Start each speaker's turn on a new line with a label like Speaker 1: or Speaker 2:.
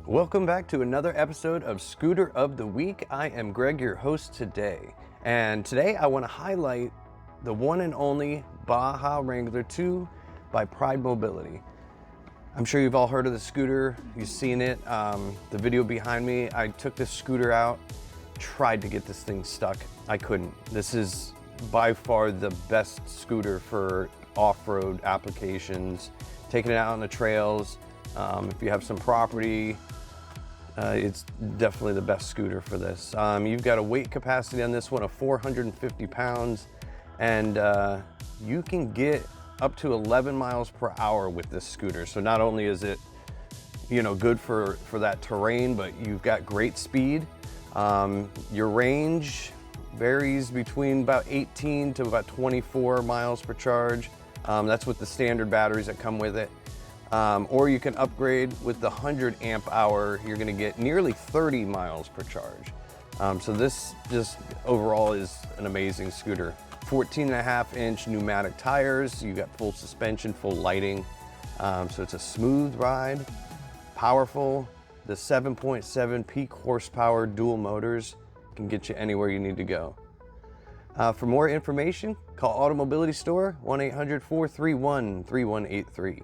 Speaker 1: Welcome back to another episode of Scooter of the Week. I am Greg, your host today. And today I want to highlight the one and only Baja Wrangler 2 by Picked Mobility. I'm sure you've all heard of the scooter, you've seen it. The video behind me, I took this scooter out, tried to get this thing stuck. I couldn't. This is by far the best scooter for off-road applications, taking it out on the trails. If you have some property, it's definitely the best scooter for this. You've got a weight capacity on this one of 450 pounds, and you can get up to 11 miles per hour with this scooter. So not only is it, good for that terrain, but you've got great speed. Your range varies between about 18 to about 24 miles per charge. That's with the standard batteries that come with it. Or you can upgrade with the 100 amp hour. You're gonna get nearly 30 miles per charge. So this just overall is an amazing scooter. 14.5-inch pneumatic tires. You got full suspension, full lighting. So it's a smooth ride, powerful. The 7.7 peak horsepower dual motors can get you anywhere you need to go. For more information, call AutoMobility store, 1-800-431-3183.